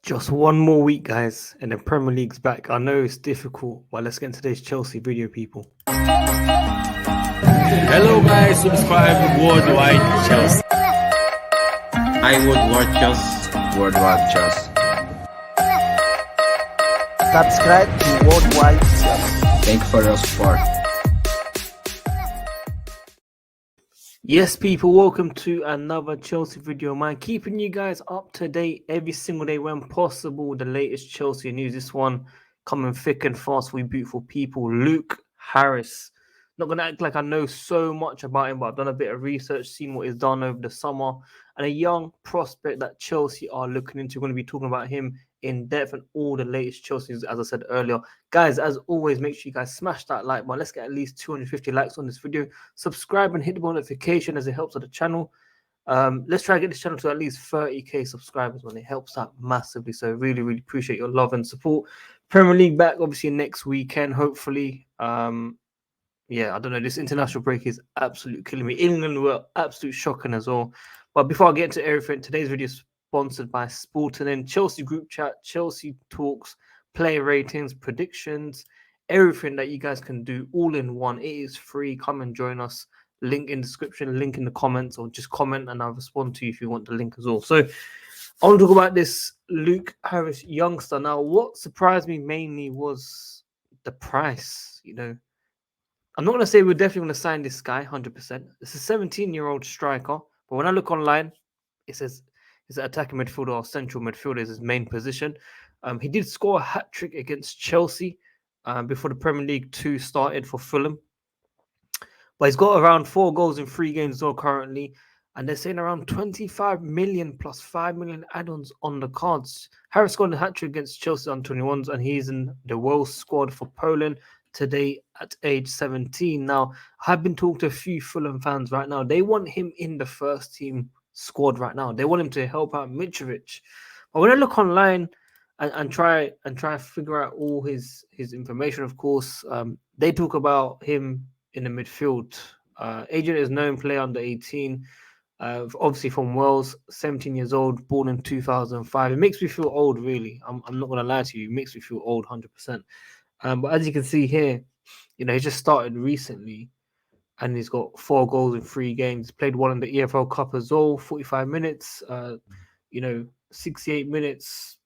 Just one more week, guys, and the Premier League's back. I know it's difficult, but let's get into today's Chelsea video, people. Hello guys, subscribe to WorldWideChels. I WorldWideChels. WorldWideChels. Subscribe to WorldWideChels. Thank you for your support. Yes, people, welcome to another Chelsea video. Man, keeping you guys up to date every single day when possible with the latest Chelsea news. This one coming thick and fast for you beautiful people. Luke Harris. Not going to act like I know so much about him, but I've done a bit of research, seen what he's done over the summer, and a young prospect that Chelsea are looking into. We're going to be talking about him in depth and all the latest Chelsea news, as I said earlier. Guys, as always, make sure you guys smash that like button. Let's get at least 250 likes on this video. Subscribe and hit the bell notification as it helps with the channel. Let's try to get this channel to at least 30k subscribers, man. It helps out massively. So really, really appreciate your love and support. Premier League back, obviously, next weekend, hopefully. Yeah, I don't know. This international break is absolutely killing me. England were absolute shocking as well. But before I get into everything, today's video is sponsored by Sporting and Chelsea group chat, Chelsea talks, player ratings, predictions, everything that you guys can do all in one. It is free. Come and join us. Link in the description, link in the comments, or just comment and I'll respond to you if you want the link as well. So I want to talk about this Luke Harris youngster. Now, what surprised me mainly was the price, I'm not going to say we're definitely going to sign this guy 100%. It's a 17-year-old striker. But when I look online, it says he's an attacking midfielder or central midfielder is his main position. He did score a hat-trick against Chelsea before the Premier League 2 started for Fulham. But he's got around 4 goals in 3 games as well currently. And they're saying around 25 million plus 5 million add-ons on the cards. Harris scored a hat-trick against Chelsea on 21s, and he's in the World squad for Poland today at age 17. Now, I've been talking to a few Fulham fans right now. They want him in the first team squad right now. They want him to help out Mitrovic. But when I look online and try to figure out all his information, of course, they talk about him in the midfield. Agent is known player under 18. Obviously from Wales, 17 years old, born in 2005. It makes me feel old, really. I'm not going to lie to you. It makes me feel old 100%. But as you can see here, he just started recently and he's got 4 goals in 3 games. Played one in the EFL Cup as well, 45 minutes, 68 minutes.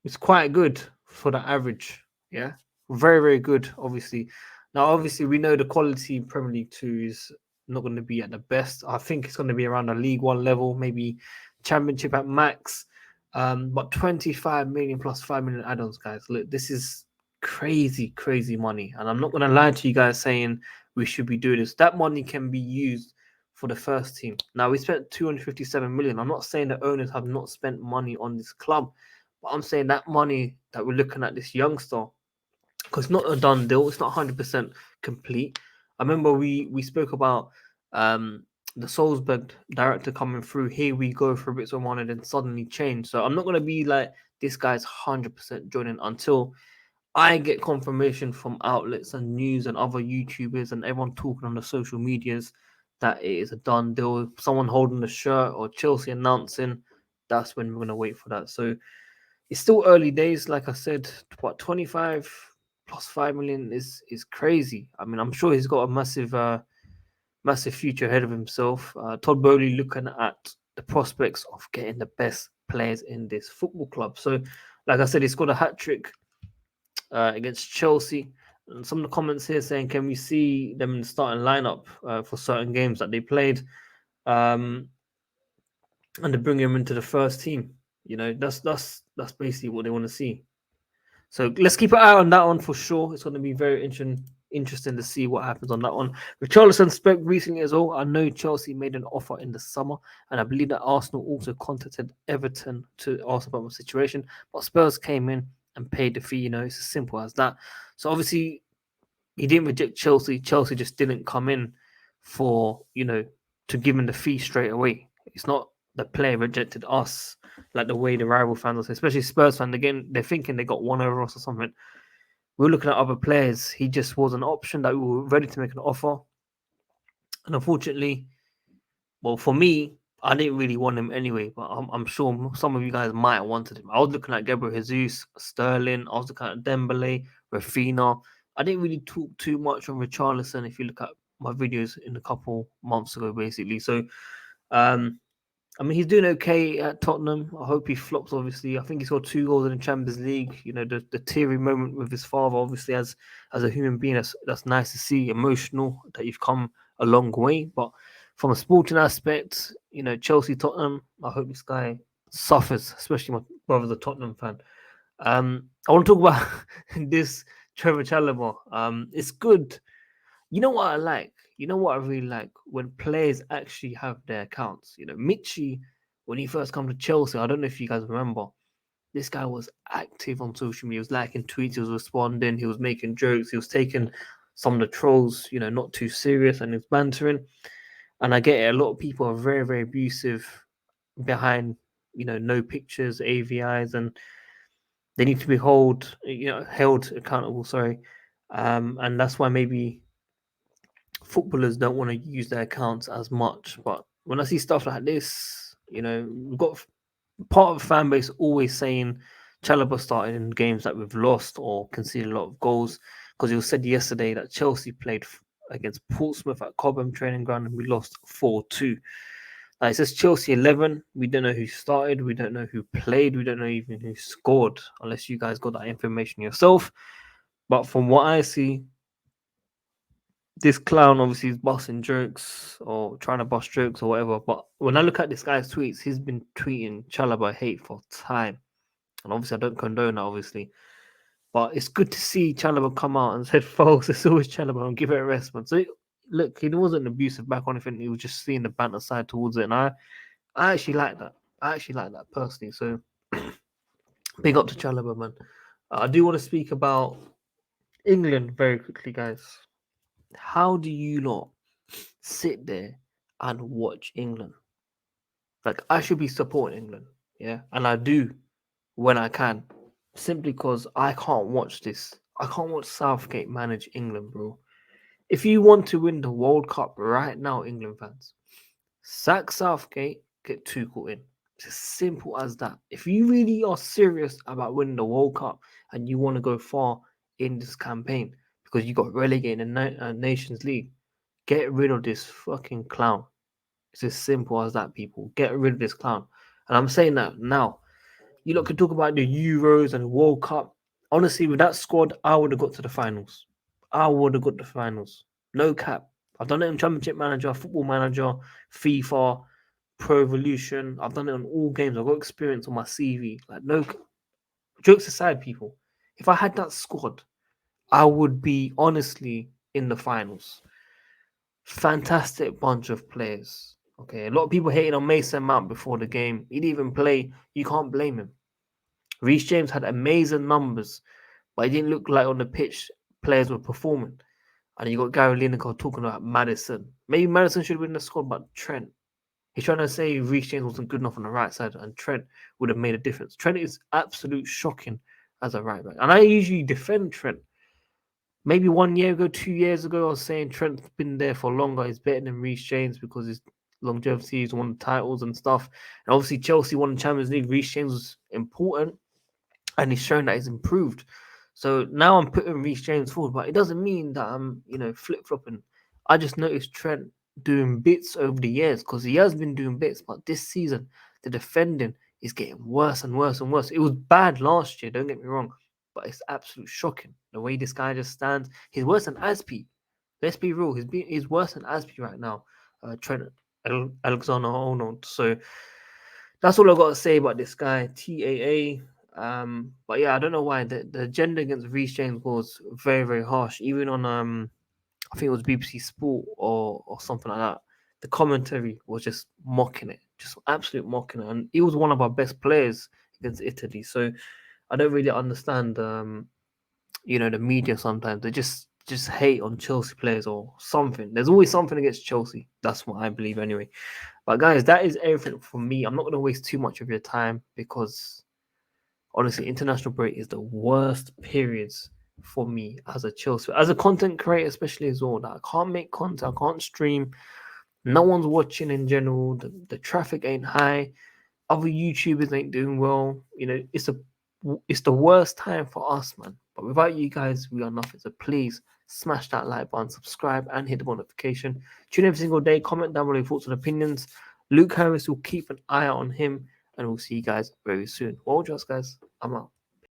It's quite good for the average. Yeah, very, very good, obviously. Now, obviously, we know the quality Premier League 2 is not going to be at the best. I think it's going to be around the League 1 level, maybe Championship at max. But 25 million plus 5 million add-ons, guys. Look, this is crazy money. And I'm not going to lie to you guys saying we should be doing this. That money can be used for the first team. Now, we spent 257 million. I'm not saying the owners have not spent money on this club, but I'm saying that money that we're looking at this youngster, because it's not a done deal. It's not 100% complete. I remember we spoke about the Salzburg director coming through. Here we go for Fabrizio and then suddenly change. So I'm not going to be like, this guy's 100% joining until I get confirmation from outlets and news and other YouTubers and everyone talking on the social medias that it is a done deal. Someone holding the shirt or Chelsea announcing, that's when we're going to wait for that. So it's still early days. Like I said, what, 25 plus 5 million is crazy. I mean, I'm sure he's got a massive future ahead of himself. Todd Bowley looking at the prospects of getting the best players in this football club. So, like I said, he scored a hat-trick against Chelsea. And some of the comments here saying, can we see them in the starting lineup for certain games that they played? And to bring him into the first team. That's basically what they want to see. So let's keep an eye on that one for sure. It's going to be very interesting to see what happens on that one. Richarlison spoke recently as well. I know Chelsea made an offer in the summer, and I believe that Arsenal also contacted Everton to ask about the situation. But Spurs came in and paid the fee. It's as simple as that. So obviously, he didn't reject Chelsea. Chelsea just didn't come in for, to give him the fee straight away. It's not the player rejected us like the way the rival fans, especially Spurs fans, again, they're thinking they got one over us or something. We're looking at other players. He just was an option that we were ready to make an offer. And unfortunately, well, for me, I didn't really want him anyway, but I'm sure some of you guys might have wanted him. I was looking at Gabriel Jesus, Sterling. I was looking at Dembele, Rafinha. I didn't really talk too much on Richarlison. If you look at my videos in a couple months ago, basically. So, um, I mean, he's doing okay at Tottenham. I hope he flops. Obviously, I think he scored 2 goals in the Champions League. You know, the teary moment with his father. Obviously, as a human being, that's nice to see. Emotional that you've come a long way. But from a sporting aspect, you know, Chelsea, Tottenham. I hope this guy suffers, especially my brother's a Tottenham fan. I want to talk about this Trevor Chalobah. It's good. You know what I like? You know what I really like? When players actually have their accounts. You know, Michi, when he first come to Chelsea, I don't know if you guys remember, this guy was active on social media. He was liking tweets, he was responding, he was making jokes, he was taking some of the trolls, you know, not too serious, and he was bantering. And I get it, a lot of people are very, very abusive behind, you know, no pictures, AVIs, and they need to be held accountable, sorry. And that's why maybe footballers don't want to use their accounts as much. But when I see stuff like this, you know, we've got part of the fan base always saying Chalobah started in games that we've lost or conceded a lot of goals. Because it was said yesterday that Chelsea played against Portsmouth at Cobham training ground and we lost 4-2. It says Chelsea 11. We don't know who started. We don't know who played. We don't know even who scored, unless you guys got that information yourself. But from what I see, this clown obviously is busting jokes or trying to bust jokes or whatever. But when I look at this guy's tweets, he's been tweeting Chalobah hate for time. And obviously, I don't condone that, obviously. But it's good to see Chalobah come out and said, folks, it's always Chalobah and give it a rest, man. So, look, he wasn't abusive back on anything. He was just seeing the banter side towards it. And I actually like that. I actually like that personally. So, big up to Chalobah, man. I do want to speak about England very quickly, guys. How do you lot sit there and watch England? Like, I should be supporting England, yeah, and I do when I can, simply because I can't watch this. I can't watch Southgate manage England, bro. If you want to win the World Cup right now, England fans, sack Southgate, get Tuchel in. It's as simple as that. If you really are serious about winning the World Cup and you want to go far in this campaign because you got relegated in the Nations League, get rid of this fucking clown. It's as simple as that, people. Get rid of this clown. And I'm saying that now. You lot could talk about the Euros and the World Cup. Honestly, with that squad, I would have got to the finals. I would have got to the finals. No cap. I've done it in Championship Manager, Football Manager, FIFA, Pro Evolution. I've done it on all games. I've got experience on my CV. Like, no jokes aside, people. If I had that squad, I would be honestly in the finals. Fantastic bunch of players. Okay, a lot of people hating on Mason Mount before the game. He didn't even play. You can't blame him. Reece James had amazing numbers, but it didn't look like on the pitch players were performing. And you got Gary Lineker talking about Madison. Maybe Madison should have been in the squad, but Trent. He's trying to say Reece James wasn't good enough on the right side, and Trent would have made a difference. Trent is absolute shocking as a right back. And I usually defend Trent. Maybe 1 year ago, 2 years ago, I was saying Trent's been there for longer. He's better than Reece James because his longevity, he's won titles and stuff. And obviously, Chelsea won the Champions League. Reece James was important, and he's shown that he's improved. So now I'm putting Reece James forward, but it doesn't mean that I'm, flip flopping. I just noticed Trent doing bits over the years because he has been doing bits, but this season the defending is getting worse and worse and worse. It was bad last year, don't get me wrong, but it's absolutely shocking the way this guy just stands. He's worse than Aspi. Let's be real. He's worse than Aspi right now. Trent Alexander-Arnold. So that's all I got to say about this guy, TAA. But yeah, I don't know why the agenda against Reece James was very, very harsh. Even on I think it was BBC Sport or something like that. The commentary was just mocking it, just absolute mocking it, and he was one of our best players against Italy. So I don't really understand, the media sometimes they just hate on Chelsea players or something. There's always something against Chelsea. That's what I believe anyway. But guys, that is everything from me. I'm not going to waste too much of your time because honestly, international break is the worst periods for me as a Chelsea, as a content creator, especially as well. That I can't make content, I can't stream. No one's watching in general. The traffic ain't high. Other YouTubers ain't doing well. You know, it's the worst time for us, man. But without you guys, we are nothing. So please smash that like button, subscribe, and hit the notification. Tune in every single day. Comment down below your thoughts and opinions. Luke Harris will keep an eye on him, and we'll see you guys very soon. Well, just guys, I'm out.